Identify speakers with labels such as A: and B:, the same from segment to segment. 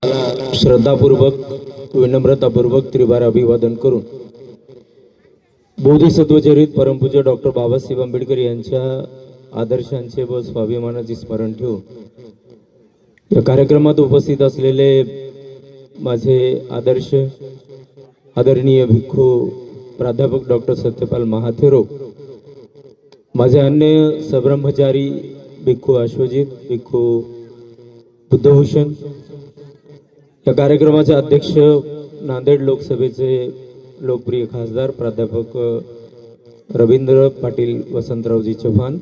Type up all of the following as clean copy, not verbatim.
A: श्रद्धापूर्वक विनम्रतापूर्वक त्रिवार अभिवादन करून बोधिसत्वचरित परमपूज्य डॉक्टर बाबासाहेब आंबेडकर यांच्या आदर्शांचे व स्वाभिमानाचे स्मरण ठेवून या कार्यक्रमात उपस्थित असलेले माझे आदर्श आदरणीय भिक्खू प्राध्यापक डॉक्टर सत्यपाल महाथेरो, माझे अन्य सब्रह्मचारी भिक्खू अश्वजित, भिक्खू बुद्धभूषण, या कार्यक्रमाचे अध्यक्ष नांदेड लोकसभेचे लोकप्रिय खासदार प्राध्यापक रवींद्र पाटील वसंतरावजी चव्हाण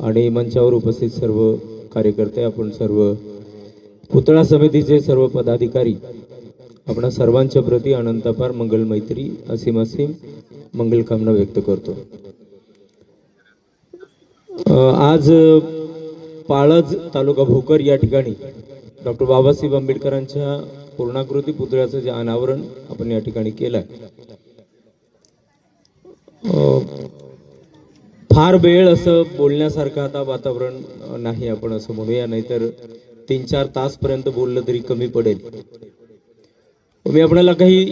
A: आणि मंचावर उपस्थित सर्व कार्यकर्ते, आपण सर्व पुतळा समितीचे सर्व पदाधिकारी, आपण सर्वांच्या प्रती अनंतपार मंगल मैत्री असीम असीम मंगल कामना व्यक्त करतो। आज पाळज तालुका भोकर या ठिकाणी डॉक्टर बाबासाहेब आंबेडकरांच्या पूर्णाकृती पुतळ्याचं जे अनावरण आपण या ठिकाणी केलंय, फार वेळ असं बोलण्यासारखं आता वातावरण नाही, आपण असं म्हणूया, नाहीतर 3-4 तास पर्यंत बोललं तरी कमी पडेल। मी आपल्याला काही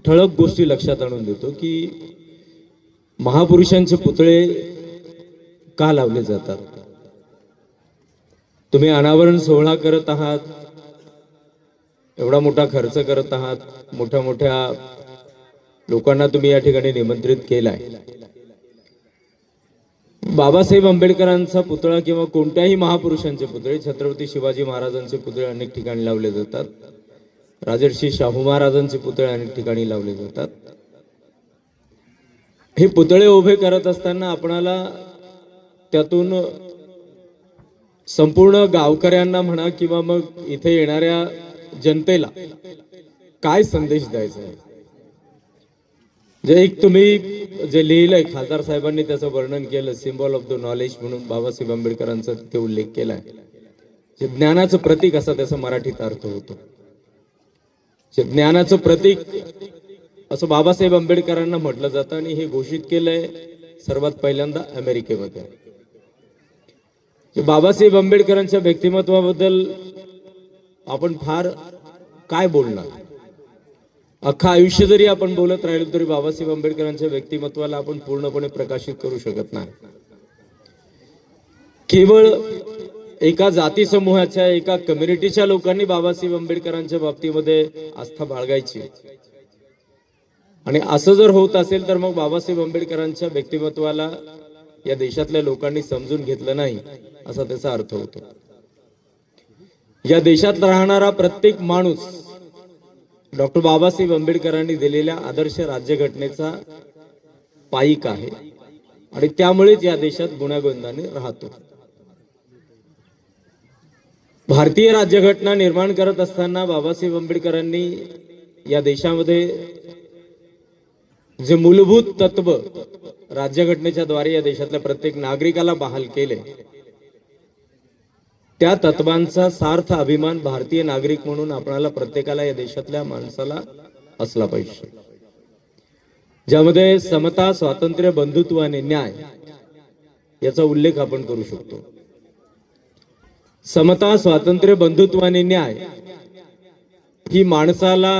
A: ठळक गोष्टी लक्षात आणून देतो की महापुरुषांचे पुतळे का लावले जातात। तुम्ही अनावरण सोहळा करत आहात, एवढा मोठा खर्च करत आहात, मोठ्या मोठ्या लोकांना तुम्ही या ठिकाणी निमंत्रित केलाय। बाबासाहेब आंबेडकरांचा पुतळा किंवा कोणत्याही महापुरुषांचे पुतळे, छत्रपती शिवाजी महाराजांचे पुतळे अनेक ठिकाणी लावले जातात, राजर्षी शाहू महाराजांचे पुतळे अनेक ठिकाणी लावले जातात। हे पुतळे उभे करत असताना आपणाला त्यातून संपूर्ण गावकऱ्यांना म्हणा किंवा मग इथे येणाऱ्या जनतेला काय संदेश द्यायचा आहे, जे एक तुम्ही जे लिहिलंय खासदार साहेबांनी त्याचं वर्णन केलं, सिम्बॉल ऑफ द नॉलेज म्हणून बाबासाहेब आंबेडकरांचा तिथे उल्लेख केलाय, जे ज्ञानाचं प्रतीक असा त्याचा मराठीत अर्थ होतो। जे ज्ञानाचं प्रतीक असं बाबासाहेब आंबेडकरांना म्हटलं जातं आणि हे घोषित केलंय सर्वात पहिल्यांदा अमेरिकेमध्ये। बाबासाहेब आंबेडकरांच्या व्यक्तिमत्वाबद्दल आपण फार काय बोलणार, अख्खा आयुष्य जरी आपण बोलत राहिलो तरी बाबासाहेब आंबेडकरांच्या व्यक्तिमत्वाला आपण पूर्णपणे प्रकाशित करू शकत नाही। केवळ एका जाती समूहाच्या, एका कम्युनिटीच्या लोकांनी बाबासाहेब आंबेडकरांच्या बाबतीमध्ये आस्था बाळगायची आणि असं जर होत असेल तर मग बाबासाहेब आंबेडकरांच्या व्यक्तिमत्वाला या देशातल्या लोकांनी समजून घेतलं नाही असा त्याचा अर्थ होतो। या देशात राहणारा प्रत्येक माणूस डॉक्टर बाबासाहेब आंबेडकरांनी दिलेल्या आदर्श राज्यघटनेचा पाईक आहे आणि त्यामुळेच या देशात गुण्यागोविंदाने राहतो। भारतीय राज्यघटना निर्माण करत असताना बाबासाहेब आंबेडकरांनी या देशामध्ये जे मूलभूत तत्व राज्यघटनेच्या द्वारे या देशातल्या प्रत्येक नागरिकाला बहाल केले, त्या तत्वांचा सार्थ अभिमान भारतीय नागरिक म्हणून आपल्याला प्रत्येकाला या देशातल्या माणसाला असला पाहिजे, ज्यामध्ये समता, स्वातंत्र्य, बंधुत्व आणि न्याय याचा उल्लेख आपण करू शकतो। समता, स्वातंत्र्य, बंधुत्व आणि न्याय ही माणसाला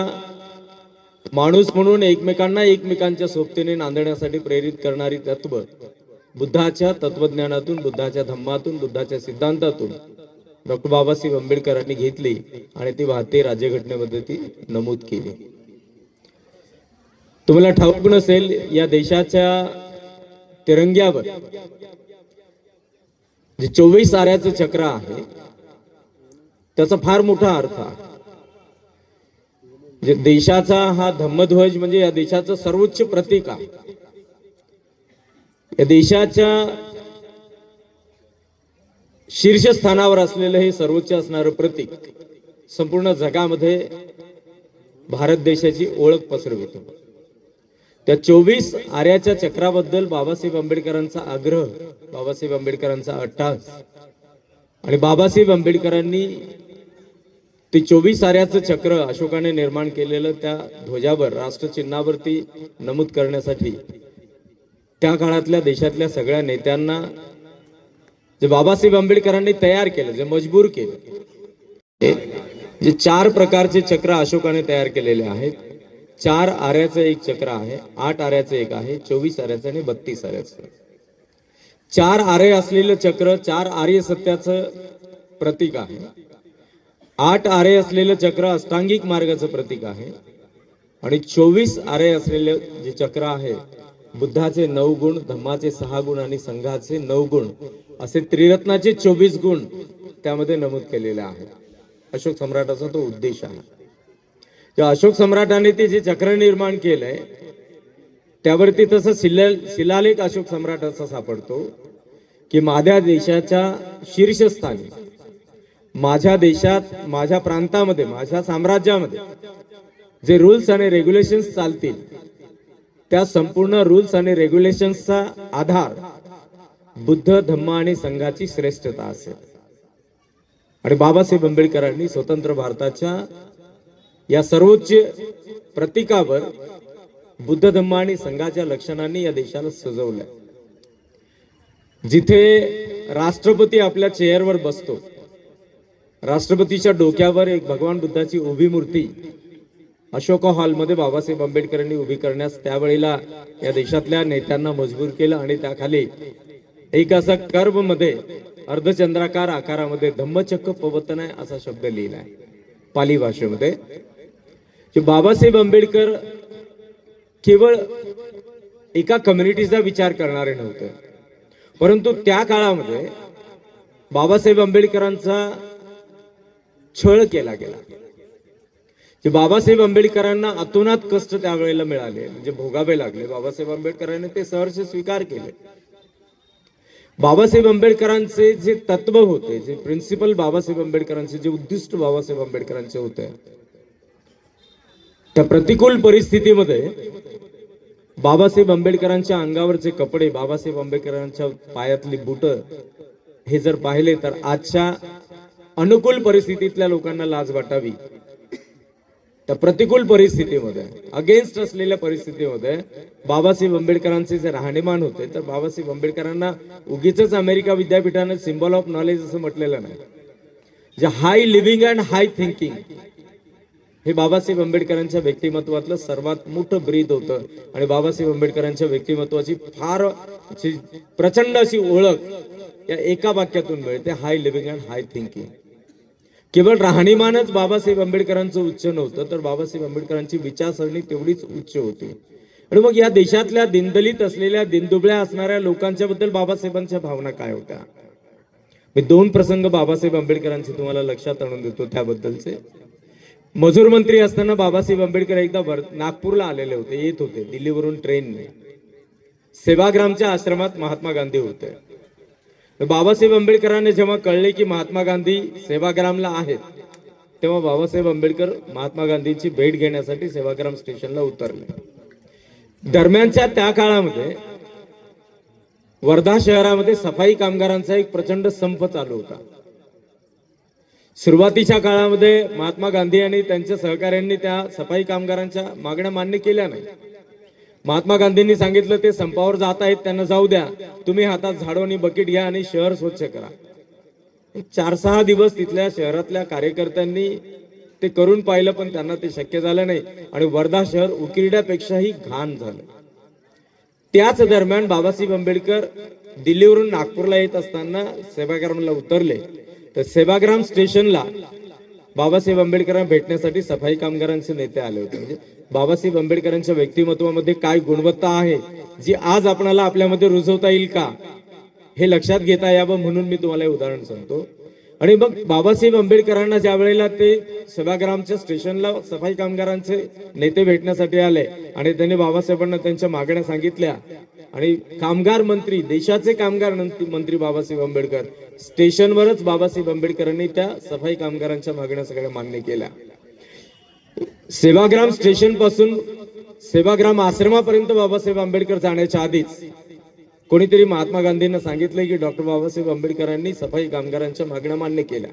A: माणूस म्हणून एकमेकांच्या सोबतीने नांदण्यासाठी प्रेरित करणारी तत्व बुद्धाच्या तत्वज्ञानातून, बुद्धाच्या धम्मातून, बुद्धाच्या सिद्धांतातून डॉक्टर बाबासाहेब आंबेडकरांनी घेतली आणि ती भारतीय राज्यघटनेमध्ये ती नमूद केली। तुम्हाला ठाऊक नसेल, या देशाच्या तिरंग्यावर जे 24 आऱ्याचं चक्र आहे त्याचा फार मोठा अर्थ आहे। जे देशाचा हा धम्मध्वज म्हणजे या देशाचं सर्वोच्च प्रतीक आहे। या देशाच्या शीर्षस्थानावर असलेलं हे सर्वोच्च असणारं प्रतीक संपूर्ण जगामध्ये भारत देशाची ओळख पसरवितो। त्या 24 आऱ्याच्या चक्राबद्दल बाबासाहेब आंबेडकरांचा आग्रह, बाबासाहेब आंबेडकरांचा अट्टास आणि बाबासाहेब आंबेडकरांनी ते 24 आऱ्याचं चक्र अशोकाने निर्माण केलेलं त्या ध्वजावर, राष्ट्रचिन्हावरती नमूद करण्यासाठी त्या काळातल्या देशातल्या सगळ्या नेत्यांना जे बाबासाहेब आंबेडकरांनी तयार केलं, जे मजबूर केलं, जे 4 प्रकारचे चक्र अशोकाने तयार केलेले आहेत. 4 आऱ्याचं एक चक्र आहे, 8 आऱ्याचं एक आहे, 24 आऱ्याचं आणि 32 आऱ्याचं. 4 आरे असलेलं चक्र 4 आर्य सत्याचं प्रतीक आहे. 8 आरे असलेलं चक्र अष्टांगिक मार्गाचं प्रतीक आहे. आणि 24 आरे असलेले जे चक्र आहे बुद्धाचे 9 गुण, धम्माचे 6 गुण आणि संघाचे 9 गुण असे त्रिरत्नाचे 24 गुण त्यामध्ये नमूद केलेले आहेत. अशोक सम्राटाचा तो उद्देश आहे. जेव्हा अशोक सम्राटाने ते जे चक्र निर्माण केलंय त्यावरती तसं शिलालेख अशोक सम्राटाचा सापडतो की माझ्या देशाच्या शीर्षस्थानी, माझ्या देशात, माझ्या प्रांतामध्ये, माझ्या साम्राज्यामध्ये जे रूल्स आणि रेग्युलेशन्स चालतील त्या संपूर्ण रूल्स आणि रेग्युलेशन्सचा आधार बुद्ध, धम्म आणि संघाची श्रेष्ठता असेल. आणि बाबासाहेब आंबेडकरांनी स्वतंत्र भारताच्या या सर्वोच्च प्रतीकावर बुद्ध, धम्म आणि संघाच्या लक्षणांनी या देशाला सजवलंय. जिथे राष्ट्रपती आपल्या चेअरवर बसतो, राष्ट्रपतीच्या डोक्यावर एक भगवान बुद्धाची उभी मूर्ती अशोका हॉलमध्ये बाबासाहेब आंबेडकरांनी उभी करण्यास त्यावेळेला या देशातल्या नेत्यांना मजबूर केलं. आणि त्याखाली एक असा कर्व मध्ये अर्धचंद्राकार आकारामध्ये धम्मचक्र प्रवर्तनाय असा शब्द लिहिलाय पाली भाषेमध्ये. जे बाबासाहेब आंबेडकर केवळ एका कम्युनिटीचा विचार करणारे नव्हते, परंतु त्या काळामध्ये बाबासाहेब आंबेडकरांचा छळ केला गेला. जे बाबासाहेब आंबेडकरांना अतोनात कष्ट त्यावेळेला मिळाले, म्हणजे भोगावे लागले. बाबासाहेब आंबेडकरांनी ते सहर्ष स्वीकार केले. बाबासाहेब आंबेडकरांचे जे तत्व होते, जे प्रिन्सिपल बाबासाहेब आंबेडकरांचे जे उद्दिष्ट बाबासाहेब आंबेडकरांचे होते, त्या प्रतिकूल परिस्थितीमध्ये बाबासाहेब आंबेडकरांच्या अंगावरचे कपडे, बाबासाहेब आंबेडकरांच्या पायातली बुट हे जर पाहिले तर आजच्या अनुकूल परिस्थितीतल्या लोकांना लाज वाटावी. त्या प्रतिकूल परिस्थितीमध्ये, अगेन्स्ट असलेल्या परिस्थितीमध्ये बाबासाहेब आंबेडकरांचे जे राहणीमान होते, तर बाबासाहेब आंबेडकरांना उगीच अमेरिका विद्यापीठाने सिम्बॉल ऑफ नॉलेज असं म्हटलेलं नाही. जे हाय लिव्हिंग अँड हाय थिंकिंग हे बाबासाहेब आंबेडकरांच्या व्यक्तिमत्वातलं सर्वात मोठं ब्रीद होतं. आणि बाबासाहेब आंबेडकरांच्या व्यक्तिमत्वाची फार प्रचंड अशी ओळख या एका वाक्यातून मिळते, हाय लिव्हिंग अँड हाय थिंकिंग. केवळ राहणीमानच बाबासाहेब आंबेडकरांचं उच्च नव्हतं, तर बाबासाहेब आंबेडकरांची विचारसरणी तेवढीच उच्च होती. आणि मग या देशातल्या दिनदलित असलेल्या, दिनदुबळ्या असणाऱ्या लोकांच्या बद्दल बाबासाहेबांच्या भावना काय होत्या? मी 2 प्रसंग बाबासाहेब आंबेडकरांचे तुम्हाला लक्षात आणून देतो त्याबद्दलचे. मजूर मंत्री असताना बाबासाहेब आंबेडकर एकदा नागपूरला आलेले होते, येत होते दिल्लीवरून ट्रेनने. सेवाग्रामच्या आश्रमात महात्मा गांधी होते. बाबासाहेब आंबेडकरांनी जेव्हा कळले की महात्मा गांधी सेवाग्रामला आहेत, तेव्हा बाबासाहेब आंबेडकर महात्मा गांधींची भेट घेण्यासाठी सेवाग्राम स्टेशनला उतरले. दरम्यानच्या त्या काळामध्ये वर्धा शहरामध्ये सफाई कामगारांचा एक प्रचंड संप चालू होता. सुरुवातीच्या काळामध्ये महात्मा गांधी आणि त्यांच्या सहकाऱ्यांनी त्या सफाई कामगारांच्या मागण्या मान्य केल्या नाही. महात्मा गांधींनी सांगितलं ते संपावर जात आहेत, त्यांना जाऊ द्या, तुम्ही हातात झाडू आणि बकेट घ्या आणि शहर स्वच्छ करा. 4-6 दिवस तिथल्या शहरातल्या कार्यकर्त्यांनी ते करून पाहिलं, पण त्यांना ते शक्य झालं नाही आणि वर्धा शहर उकिरड्यापेक्षाही घाण झालं. त्याच दरम्यान बाबासाहेब आंबेडकर दिल्लीवरून नागपूरला येत असताना सेवाग्रामला उतरले. तर सेवाग्राम स्टेशनला बाबासाहेब आंबेडकरांना भेटण्यासाठी सफाई कामगारांचे नेते आले होते. म्हणजे बाबासाहेब आंबेडकरांच्या व्यक्तिमत्वामध्ये काय गुणवत्ता आहे जी आज आपल्याला आपल्यामध्ये रुजवता येईल का हे लक्षात घेता यावं म्हणून मी तुम्हाला उदाहरण सांगतो. आणि मग बाबासाहेब आंबेडकरांना ज्या वेळेला ते सेवाग्रामच्या स्टेशनला सफाई कामगारांचे नेते भेटण्यासाठी आले आणि त्यांनी बाबासाहेबांना त्यांच्या मागण्या सांगितल्या आणि कामगार मंत्री, देशाचे कामगार मंत्री बाबासाहेब आंबेडकर स्टेशनवरच बाबासाहेब आंबेडकरांनी त्या सफाई कामगारांच्या मागण्या सगळ्या मान्य केल्या. सेवाग्राम स्टेशन पासून सेवाग्राम आश्रमापर्यंत बाबासाहेब आंबेडकर जाण्याच्या आधीच कोणीतरी महात्मा गांधींना सांगितलं की डॉक्टर बाबासाहेब आंबेडकरांनी सफाई कामगारांच्या मागण्या मान्य केल्या.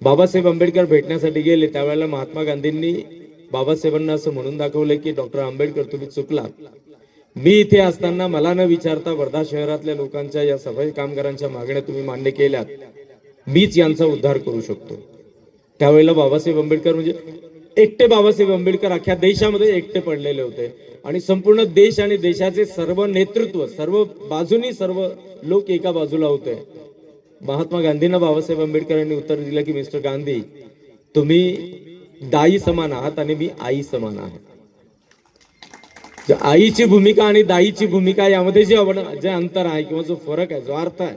A: बाबासाहेब आंबेडकर भेटण्यासाठी गेले त्यावेळेला महात्मा गांधींनी बाबासाहेबांना असं म्हणून दाखवलं की डॉक्टर आंबेडकर तुम्ही चुकलात. मी इथे असताना मला न विचारता वर्धा शहरातल्या लोकांच्या या सफाई कामगारांच्या मागण्या तुम्ही मान्य केल्यात, मीच यांचा उद्धार करू शकतो. त्यावेळेला बाबासाहेब आंबेडकर म्हणजे एकटे बाबासाहेब आंबेडकर अख्ख्या देशामध्ये एकटे पडलेले होते आणि संपूर्ण देश आणि देशाचे सर्व नेतृत्व, सर्व बाजूनी सर्व लोक एका बाजूला होते. महात्मा गांधींना बाबासाहेब आंबेडकरांनी उत्तर दिलं की मिस्टर गांधी, तुम्ही दाई समान आहात आणि मी आई समान आहे. आईची भूमिका आणि दाईची भूमिका यामध्ये जे अंतर आहे किंवा जो फरक आहे, जो अर्थ आहे,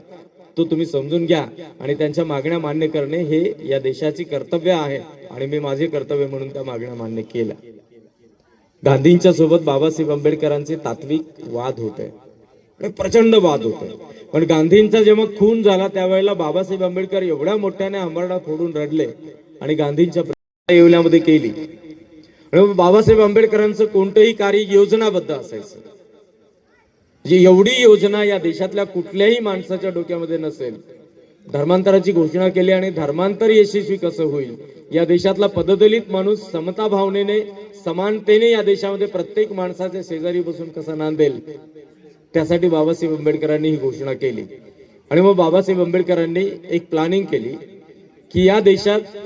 A: तो तुम्ही समजून घ्या आणि त्यांच्या मागण्या मान्य करणे हे या देशाची कर्तव्य आहे आणि मी माझे कर्तव्य म्हणून त्या मागण्या मान्य केल्या. गांधींच्या सोबत बाबासाहेब आंबेडकरांचे तात्विक वाद होते, प्रचंड वाद होते. पण गांधींचा जेव्हा खून झाला त्यावेळेला बाबासाहेब आंबेडकर एवढ्या मोठ्याने अंबरडा फोडून रडले आणि गांधींच्या येवल्यामध्ये केली. बाबासाहेब आंबेडकरांचं कोणतंही कार्य योजनाबद्ध असायचं. जी एवढी योजना या देशातल्या कुठल्याही माणसाच्या डोक्यामध्ये नसेल. धर्मांतराची घोषणा केली आणि धर्मांतर यशस्वी कसं होईल, या देशातला पददलित माणूस समता भावनेने, समानतेने या देशामध्ये प्रत्येक माणसाच्या शेजारी बसून कसा नांदेल, त्यासाठी बाबासाहेब आंबेडकरांनी ही घोषणा केली. आणि मग बाबासाहेब आंबेडकरांनी एक प्लॅनिंग केली की या देशात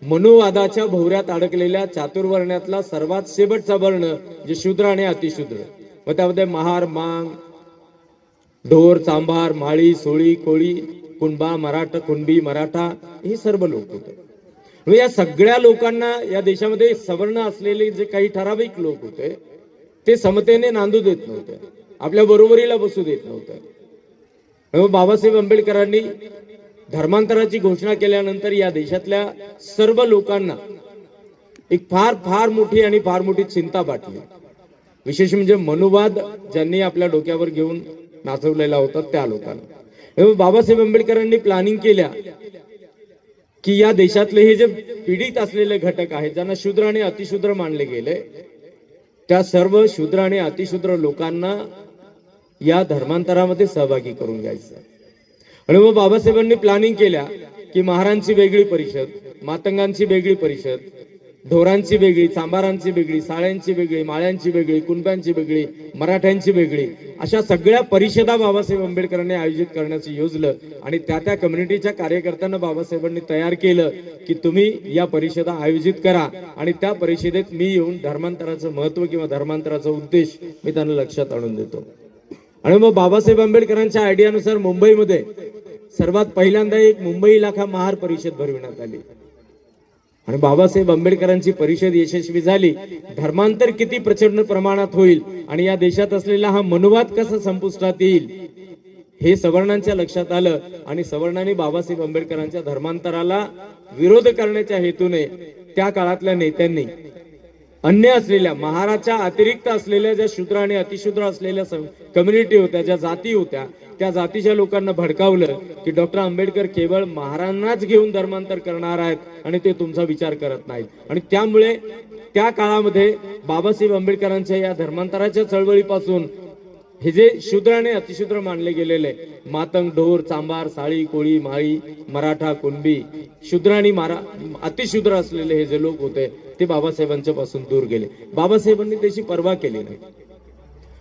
A: मनुवादाच्या भोवऱ्यात अडकलेल्या चातुर्वर्ण्यातला सर्वात शेवटचा वर्ण जे शूद्र आणि अतिशूद्र, व त्यामध्ये महार, मांग, ढोर, चांभार, माळी, सोळी, कोळी, कुणबा, मराठा, कुणबी, मराठा हे सर्व लोक होते. या सगळ्या लोकांना या देशामध्ये सवर्ण असलेले जे काही ठराविक लोक होते ते समतेने नांदू देत नव्हते, आपल्या बरोबरीला बसू देत नव्हते. बाबासाहेब आंबेडकरांनी धर्मांतराची घोषणा केल्यानंतर या देशातल्या सर्व लोकांना एक फार फार मोठी आणि फार मोठी चिंता वाटली. विशेष म्हणजे मनुवाद ज्यांनी आपल्या डोक्यावर घेऊन नाचवलेला होता त्या लोकांना. बाबासाहेब आंबेडकरांनी प्लॅनिंग केल्या की या देशातले हे जे पीडित असलेले घटक आहेत, ज्यांना शूद्र आणि अतिशूद्र मानले गेले, त्या सर्व शूद्र आणि अतिशूद्र लोकांना या धर्मांतरामध्ये सहभागी करून घ्यायचं. आणि मग बाबासाहेबांनी प्लॅनिंग केल्या की महारांची वेगळी परिषद, मातंगांची वेगळी परिषद, ढोरांची वेगळी, चांबारांची वेगळी, साळ्यांची वेगळी, माळ्यांची वेगळी, कुणब्यांची वेगळी, मराठ्यांची वेगळी, अशा सगळ्या परिषदा बाबासाहेब आंबेडकरांनी आयोजित करण्याचं योजलं. आणि त्या कम्युनिटीच्या कार्यकर्त्यांना बाबासाहेबांनी तयार केलं की तुम्ही या परिषदा आयोजित करा आणि त्या परिषदेत मी येऊन धर्मांतराचं महत्व किंवा धर्मांतराचा उद्देश मी त्यांना लक्षात आणून देतो. आणि मग बाबासाहेब आंबेडकरांच्या आयडियानुसार मुंबईमध्ये सर्वात पहिल्यांदा एक मुंबई इलाखा महार परिषद भरविण्यात आली. आणि बाबासाहेब आंबेडकरांची परिषद यशस्वी झाली. धर्मांतर किती प्रचंड प्रमाणात होईल आणि या देशात असलेला हा मनुवाद कसा संपुष्टात येईल हे सवर्णांच्या लक्षात आलं. आणि सवर्णांनी बाबासाहेब आंबेडकरांच्या धर्मांतराला विरोध करण्याच्या हेतूने त्या काळातल्या नेत्यांनी अन्य असलेल्या, महाराच्या अतिरिक्त असलेल्या ज्या शूद्र आणि अतिशूद्र असलेल्या कम्युनिटी होत्या, ज्या जाती होत्या, त्या जातीच्या लोकांना भडकावलं की डॉक्टर आंबेडकर केवळ महारांनाच घेऊन धर्मांतर करणार आहेत आणि ते तुमचा विचार करत नाहीत. आणि त्यामुळे त्या काळामध्ये बाबासाहेब आंबेडकरांच्या या धर्मांतराच्या चळवळीपासून हे जे शूद्र आणि अतिशूद्र मानले गेलेले मातंग, ढोर, चांबार, साळी, कोळी, माळी, मराठा, कुणबी, शूद्र आणि अतिशूद्र असलेले हे जे लोक होते ते बाबासाहेबांच्या पासून दूर गेले. बाबासाहेबांनी त्याची पर्वा केली नाही.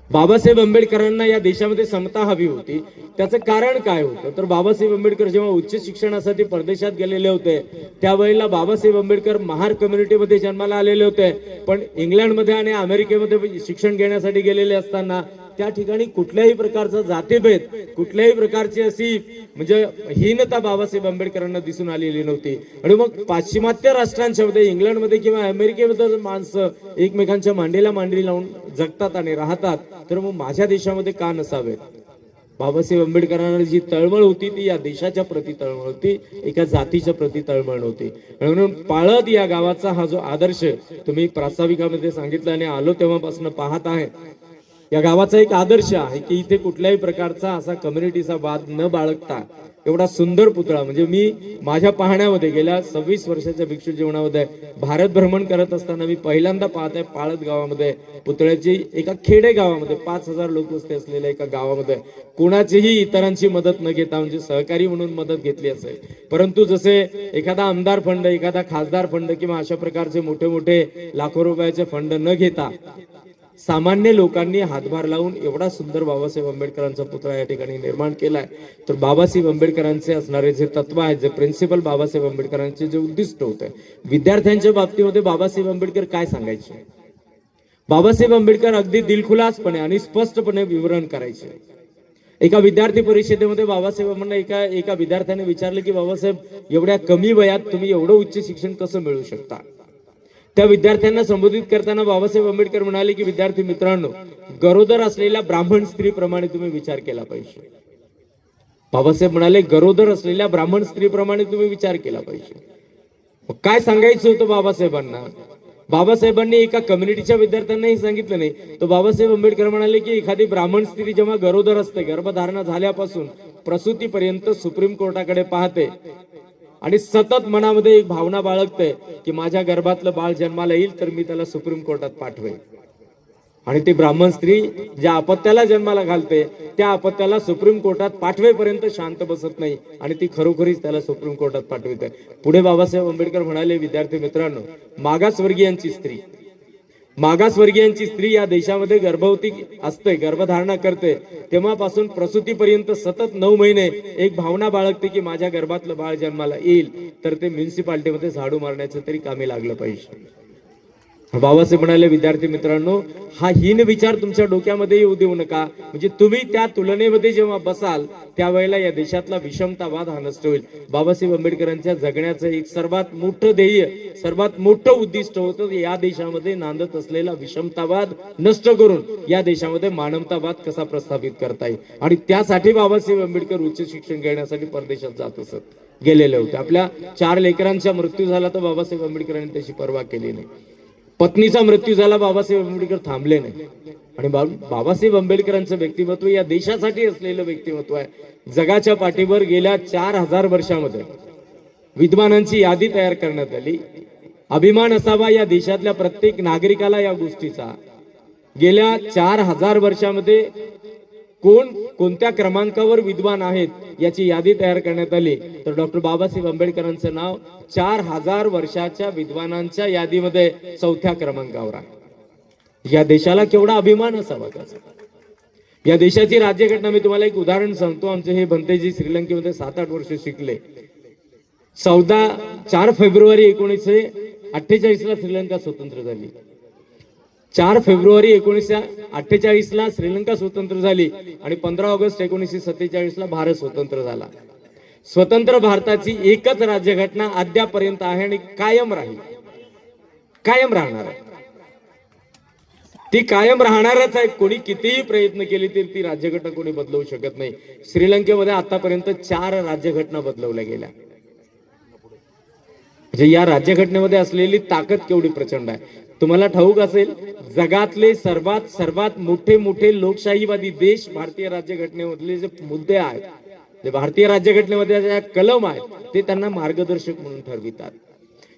A: बाबासाहेब आंबेडकरांना या देशामध्ये समता हवी होती. त्याचं कारण काय होतं तर बाबासाहेब आंबेडकर जेव्हा उच्च शिक्षणासाठी परदेशात गेलेले होते त्यावेळेला बाबासाहेब आंबेडकर महार कम्युनिटीमध्ये जन्माला आलेले होते. पण इंग्लंडमध्ये आणि अमेरिकेमध्ये शिक्षण घेण्यासाठी गेलेले असताना त्या ठिकाणी कुठल्याही प्रकारचा जातीभेद, कुठल्याही प्रकारची अशी म्हणजे हीनता बाबासाहेब आंबेडकरांना दिसून आलेली नव्हती. आणि मग पाश्चिमात्य राष्ट्रांच्या मध्ये, इंग्लंडमध्ये किंवा अमेरिकेमध्ये माणसं एकमेकांच्या मांडीला मांडी लावून जगतात आणि राहतात, तर मग माझ्या देशामध्ये का नसावेत. बाबासाहेब आंबेडकरांना जी तळमळ होती ती या देशाच्या प्रति तळमळ होती, एका जातीच्या प्रति तळमळ नव्हती. म्हणून पाळत या गावाचा हा जो आदर्श तुम्ही प्रास्ताविकामध्ये सांगितलं आणि आलो तेव्हापासून पाहत आहे, या गावाचा एक आदर्श आहे की इथे कुठल्याही प्रकारचा असा कम्युनिटीचा वाद न बाळगता एवढा सुंदर पुतळा, म्हणजे मी माझ्या पाहण्यामध्ये गेल्या 26 वर्षाच्या भिक्षू जीवनामध्ये भारत भ्रमण करत असताना मी पहिल्यांदा पाहत आहे पाळत गावामध्ये पुतळ्याची एका खेडे गावामध्ये 5000 लोकवस्ती असलेल्या एका गावामध्ये कोणाचीही इतरांची मदत न घेता, म्हणजे सहकारी म्हणून मदत घेतली असेल, परंतु जसे एखादा आमदार फंड, एखादा खासदार फंड किंवा अशा प्रकारचे मोठे मोठे लाखो रुपयाचे फंड न घेता सामान्य लोकांनी हातभार लावून एवढा सुंदर बाबासाहेब आंबेडकरांचा पुतळा या ठिकाणी निर्माण केलाय. तर बाबासाहेब आंबेडकरांचे असणारे जे तत्व आहेत, जे प्रिन्सिपल बाबासाहेब आंबेडकरांचे जे उद्दिष्ट होते, विद्यार्थ्यांच्या बाबतीमध्ये बाबासाहेब आंबेडकर काय सांगायचे? बाबासाहेब आंबेडकर अगदी दिलखुलासपणे आणि स्पष्टपणे विवरण करायचे. एका विद्यार्थी परिषदेमध्ये बाबासाहेबांना एका विद्यार्थ्याने विचारलं की बाबासाहेब, एवढ्या कमी वयात तुम्ही एवढं उच्च शिक्षण कसं मिळवू शकता? त्या विद्यार्थ्यांना संबोधित करताना बाबासाहेब आंबेडकर म्हणाले की विद्यार्थी मित्रांनो, गरोदर असलेल्या ब्राह्मण स्त्रीप्रमाणे तुम्ही विचार केला पाहिजे. बाबासाहेब म्हणाले, गरोदर असलेल्या ब्राह्मण स्त्रीप्रमाणे तुम्ही विचार केला पाहिजे. मग काय सांगायचं होतं बाबासाहेबांना? बाबासाहेबांनी एका कम्युनिटीच्या विद्यार्थ्यांनाही सांगितलं नाही. तो बाबासाहेब आंबेडकर म्हणाले की एखादी ब्राह्मण स्त्री जेव्हा गरोदर असते, गर्भधारणा झाल्यापासून प्रसूतीपर्यंत सुप्रीम कोर्टाकडे पाहते आणि सतत मनामध्ये एक भावना बाळगते की माझ्या गर्भातलं बाळ जन्माला येईल तर मी त्याला सुप्रीम कोर्टात पाठवेल. आणि ती ब्राह्मण स्त्री ज्या अपत्याला जन्माला घालते त्या अपत्याला सुप्रीम कोर्टात पाठवेपर्यंत शांत बसत नाही आणि ती खरोखरीच त्याला सुप्रीम कोर्टात पाठवते. पुढे बाबासाहेब आंबेडकर म्हणाले, विद्यार्थी मित्रांनो, मागासवर्गीयांची स्त्री या देशामध्ये गर्भवती असते, गर्भधारणा करते, तेव्हापासून प्रसूतीपर्यंत सतत 9 महिने एक भावना बाळगते की माझ्या गर्भातलं बाळ जन्माला येईल तर ते म्युन्सिपाल्टीमध्ये झाडू मारण्याचं तरी कामी लागलं पाहिजे. बाबासाहेब म्हणाले, विद्यार्थी मित्रांनो, हा हीन विचार तुमच्या डोक्यामध्ये येऊ देऊ नका. म्हणजे तुम्ही त्या तुलनेमध्ये जेव्हा बसाल त्यावेळेला या देशातला विषमतावाद हा नष्ट होईल. बाबासाहेब आंबेडकरांच्या जगण्याचं एक सर्वात मोठं ध्येय, सर्वात मोठं उद्दिष्ट होतं, या देशामध्ये नांदत असलेला विषमतावाद नष्ट करून या देशामध्ये मानवतावाद कसा प्रस्थापित करता येईल. आणि त्यासाठी बाबासाहेब आंबेडकर उच्च शिक्षण घेण्यासाठी परदेशात जात असत, गेलेले होते. आपल्या 4 लेकरांचा मृत्यू झाला तर बाबासाहेब आंबेडकरांनी त्याची पर्वा केली नाही. पत्नीचा मृत्यू झाला, बाबासाहेब आंबेडकर थांबले नाही. आणि बाबासाहेब आंबेडकरांचं व्यक्तिमत्व या देशासाठी असलेलं व्यक्तिमत्व आहे. जगाच्या पाठीवर गेल्या 4000 वर्षामध्ये विद्वानांची यादी तयार करण्यात आली. अभिमान असावा या देशातल्या प्रत्येक नागरिकाला या गोष्टीचा. गेल्या 4000 वर्षामध्ये कोण कोणत्या क्रमांकावर विद्वान आहेत याची यादी तयार करण्यात आली. तर डॉक्टर बाबासाहेब आंबेडकरांचं नाव 4000 वर्षाच्या विद्वानांच्या यादीमध्ये 4थ्या क्रमांकावर आहे. या देशाला केवढा अभिमान असावा त्याचा. या देशाची राज्यघटना, मी तुम्हाला एक उदाहरण सांगतो. आमचे हे भंतेजी श्रीलंकेमध्ये 7-8 वर्ष शिकले. 4 फेब्रुवारी 1948 ला श्रीलंका स्वतंत्र झाली. 4 फेब्रुवारी 1948 ला श्रीलंका स्वतंत्र झाली आणि 15 ऑगस्ट 1947 ला भारत स्वतंत्र झाला. स्वतंत्र भारताची एकच राज्यघटना अद्यापर्यंत आहे आणि कायम राहील, कायम राहणार आहे. ती कायम राहणारच आहे. कोणी कितीही प्रयत्न केले तरी ती राज्यघटना कोणी बदलवू शकत नाही. श्रीलंकेमध्ये आतापर्यंत 4 राज्यघटना बदलवल्या गेल्या. म्हणजे या राज्यघटनेमध्ये असलेली ताकद केवढी प्रचंड आहे. तुम्हाला ठाऊक असेल, जगातले सर्वात मोठे लोकशाहीवादी देश भारतीय राज्यघटनेमधले जे मुद्दे आहेत, जे भारतीय राज्यघटनेमध्ये ज्या कलम आहेत ते त्यांना मार्गदर्शक म्हणून ठरवितात.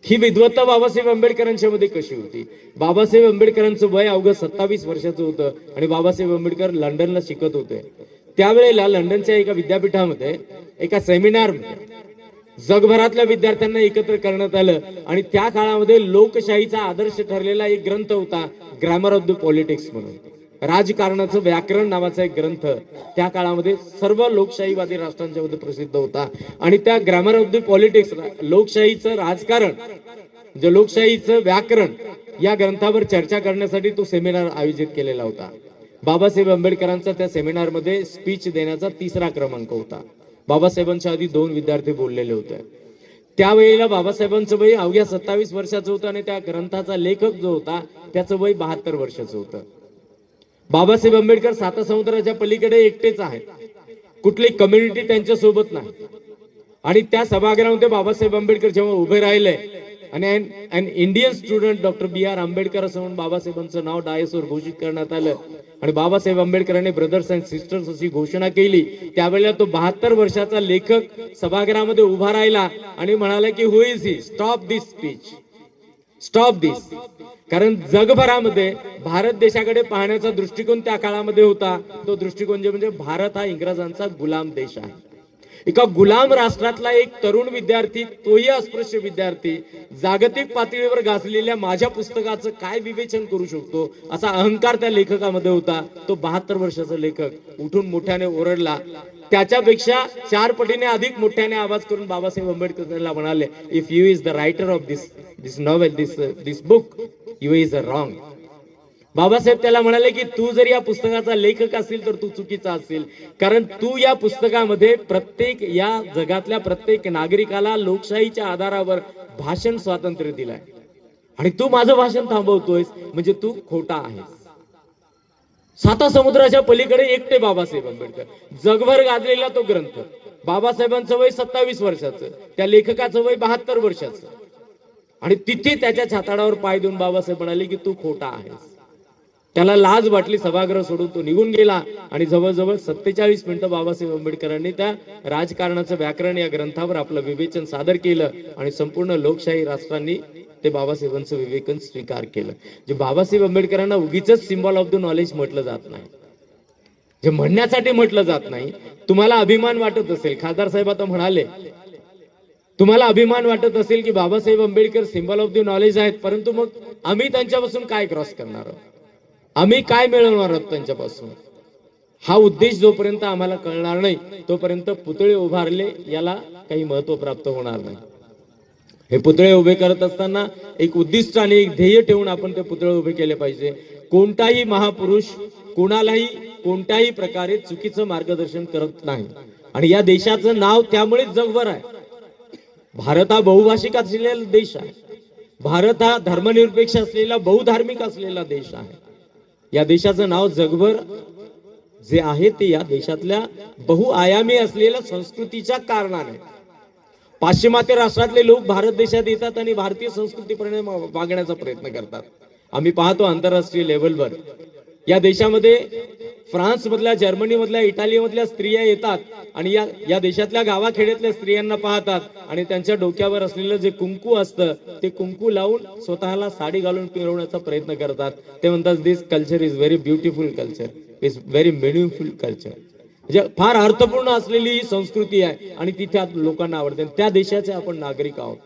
A: ही विद्वत्ता बाबासाहेब आंबेडकरांच्या मध्ये कशी होती? बाबासाहेब आंबेडकरांचं वय अवघं 27 वर्षाचं होतं आणि बाबासाहेब आंबेडकर लंडनला शिकत होते. त्यावेळेला लंडनच्या एका विद्यापीठामध्ये एका सेमिनारमध्ये जगभरातल्या विद्यार्थ्यांना एकत्र करण्यात आलं आणि त्या काळामध्ये लोकशाहीचा आदर्श ठरलेला एक ग्रंथ होता, ग्रामर ऑफ द पॉलिटिक्स म्हणून. राजकारणाचं व्याकरण नावाचा एक ग्रंथ त्या काळामध्ये सर्व लोकशाहीवादी राष्ट्रांच्या मध्ये प्रसिद्ध होता. आणि त्या ग्रामर ऑफ द पॉलिटिक्स, लोकशाहीचं राजकारण, जे लोकशाहीचं व्याकरण, या ग्रंथावर चर्चा करण्यासाठी तो सेमिनार आयोजित केलेला होता. बाबासाहेब आंबेडकरांचा त्या सेमिनारमध्ये स्पीच देण्याचा 3रा क्रमांक होता. बाबासाहेबांच्या आधी 2 विद्यार्थी बोललेले होते. त्यावेळेला बाबासाहेबांचं वय अवघ्या 27 वर्षाचं होतं आणि त्या ग्रंथाचा लेखक जो होता त्याचं वय 72 वर्षाचं होतं. बाबासाहेब आंबेडकर सातासमुद्राच्या पलीकडे एकटेच आहेत, कुठली कम्युनिटी त्यांच्या सोबत नाही. आणि त्या सभागृहामध्ये बाबासाहेब आंबेडकर जेव्हा उभे राहिले आणि an Indian student doctor B.R. Ambedkar असं म्हणून बाबासाहेबांचं नाव डायसवर घोषित करण्यात आलं आणि बाबासाहेब आंबेडकरांनी ब्रदर्स अँड सिस्टर्स अशी घोषणा केली. त्यावेळेला तो 72 वर्षाचा लेखक सभागृहामध्ये उभा राहिला आणि म्हणाला की who is he, stop this speech, stop this. कारण जगभरामध्ये भारत देशाकडे पाहण्याचा दृष्टिकोन त्या काळामध्ये होता. तो दृष्टिकोन म्हणजे भारत हा इंग्रजांचा गुलाम देश आहे. एका गुलाम राष्ट्रातला एक तरुण विद्यार्थी, तोही अस्पृश्य विद्यार्थी, जागतिक पातळीवर गाजलेल्या माझ्या पुस्तकाचं काय विवेचन करू शकतो असा अहंकार त्या लेखकामध्ये होता. तो 72 वर्षाचा लेखक उठून मोठ्याने ओरडला. त्याच्यापेक्षा 4 पटीने अधिक मोठ्याने आवाज करून बाबासाहेब आंबेडकरांना म्हणाले, if you is the writer of this novel, this book, you is wrong. Babasaheb त्याला म्हणाले की तू जर या पुस्तकाचा लेखक असेल तर तू चुकीचा असेल, कारण तू या पुस्तकामध्ये या जगातल्या प्रत्येक नागरिकाला लोकशाहीच्या आधारावर भाषण स्वातंत्र्य दिलंय आणि तू माझं भाषण थांबवतोयस म्हणजे तू खोटा आहेस. 7 समुद्राच्या पलीकडे एकटे बाबासाहेब आंबेडकर, जगभर गाजलेला तो ग्रंथ. बाबासाहेबांचं वय 27 वर्षाचं, त्या लेखकाचं वय 72 वर्षाचं, आणि तिथे त्याच्या छाताडावर पाय देऊन बाबासाहेब म्हणाले की तू खोटा आहेस. त्याला लाज वाटली, सभागृह सोडून तो निघून गेला आणि जवळजवळ 47 मिनिटं बाबासाहेब आंबेडकरांनी त्या राजकारणाचं व्याकरण या ग्रंथावर आपलं विवेचन सादर केलं आणि संपूर्ण लोकशाही राष्ट्रांनी ते बाबासाहेबांचं विवेचन स्वीकार केलं. जे बाबासाहेब आंबेडकरांना उगीच सिम्बॉल ऑफ द नॉलेज म्हटलं जात नाही, जे म्हणण्यासाठी म्हटलं जात नाही. तुम्हाला अभिमान वाटत असेल, खासदार साहेब आता म्हणाले, तुम्हाला अभिमान वाटत असेल की Babasaheb Ambedkar symbol of the knowledge आहेत, परंतु मग आम्ही त्यांच्यापासून काय क्रॉस करणार आहोत, आम्ही काय मिळवणार आहोत त्यांच्यापासून, हा उद्देश जोपर्यंत आम्हाला कळणार नाही तोपर्यंत पुतळे उभारले याला काही महत्व प्राप्त होणार नाही. हे पुतळे उभे करत असताना एक उद्दिष्ट आणि एक ध्येय ठेवून आपण ते पुतळे उभे केले पाहिजे. कोणताही महापुरुष कोणालाही कोणत्याही प्रकारे चुकीचं मार्गदर्शन करत नाही आणि या देशाचं नाव त्यामुळेच जगभर आहे. भारत हा बहुभाषिक असलेला देश आहे. भारत हा धर्मनिरपेक्ष असलेला, बहुधार्मिक असलेला देश आहे. या देशाचं नाव जगभर जे आहे ते या देशातल्या बहुआयामी असलेल्या संस्कृतीच्या कारणाने. पाश्चिमात्य राष्ट्रातले लोक भारत देशात येतात आणि भारतीय संस्कृतीप्रमाणे वागण्याचा प्रयत्न करतात. आम्ही पाहतो आंतरराष्ट्रीय लेव्हलवर या देशामध्ये फ्रान्स मधल्या, जर्मनी मधल्या, इटाली मधल्या स्त्रिया येतात आणि या देशातल्या गावाखेड्यातल्या स्त्रियांना पाहतात आणि त्यांच्या डोक्यावर असलेलं जे कुंकू असतं ते कुंकू लावून स्वतःला साडी घालून फिरवण्याचा प्रयत्न करतात. ते म्हणतात this culture is very beautiful culture, is very meaningful culture. म्हणजे फार अर्थपूर्ण असलेली ही संस्कृती आहे आणि तिथे लोकांना आवडते. त्या देशाचे आपण नागरिक आहोत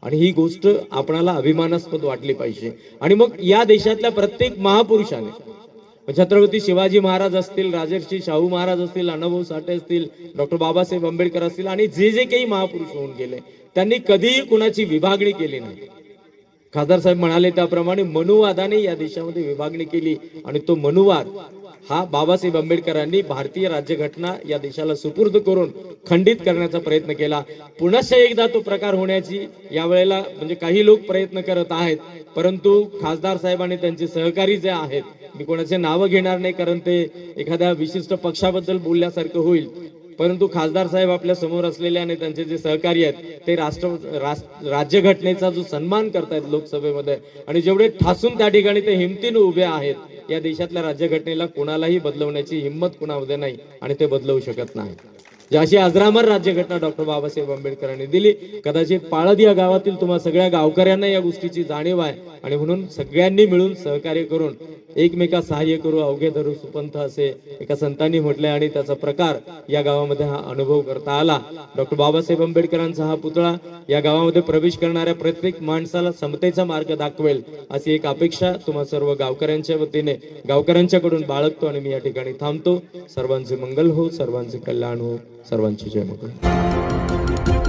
A: आणि ही गोष्ट आपणाला अभिमानास्पद वाटली पाहिजे. आणि मग या देशातल्या प्रत्येक महापुरुषाने, छत्रपती शिवाजी महाराज असतील, राजर्षी शाहू महाराज असतील, अण्णाभाऊ साठे असतील, डॉक्टर बाबासाहेब आंबेडकर असतील आणि जे काही महापुरुष होऊन गेले, त्यांनी कधीही कुणाची विभागणी केली नाही. खासदार साहेब म्हणाले त्याप्रमाणे मनुवादाने या देशामध्ये विभागणी केली आणि तो मनुवाद हा बाबासाहेब आंबेडकरांनी भारतीय राज्यघटना या देशाला सुपूर्द करून खंडित करण्याचा प्रयत्न केला. पुनश्च एकदा तो प्रकार होण्याची यावेळेला म्हणजे काही लोक प्रयत्न करत आहेत, परंतु खासदार साहेब आणि त्यांचे सहकारी जे आहेत, मी कोणाचे नावं घेणार नाही कारण ते एखाद्या विशिष्ट पक्षाबद्दल बोलल्यासारखं होईल, परंतु खासदार साहेब आपल्या समोर असलेले आणि त्यांचे जे सहकारी आहेत ते राज्यघटनेचा जो सन्मान करतायत लोकसभेमध्ये आणि जेवढे ठासून त्या ठिकाणी ते हिमतीने उभे आहेत, या देशातल्या राज्यघटनेला कोणालाही बदलवण्याची हिंमत कोणामध्ये नाही आणि ते बदलवू शकत नाही. अशी अजरामर राज्यघटना डॉक्टर बाबासाहेब आंबेडकरांनी दिली. कदाचित पाळद या गावातील तुम्हा सगळ्या गावकऱ्यांना या गोष्टीची जाणीव आहे आणि म्हणून सगळ्यांनी मिळून सहकार्य करून एकमेका सहाय्य करू अवघे धरू सुपंथ असे एका संतांनी म्हटलंय आणि त्याचा प्रकार या गावामध्ये हा अनुभव करता आला. डॉक्टर बाबासाहेब आंबेडकरांचा हा पुतळा या गावामध्ये प्रवेश करणाऱ्या प्रत्येक माणसाला समतेचा मार्ग दाखवेल अशी एक अपेक्षा तुम्हा सर्व गावकऱ्यांच्या वतीने गावकऱ्यांच्याकडून बाळगतो आणि मी या ठिकाणी थांबतो. सर्वांचे मंगल हो, सर्वांचे कल्याण हो, सर्वांची जय मंगल.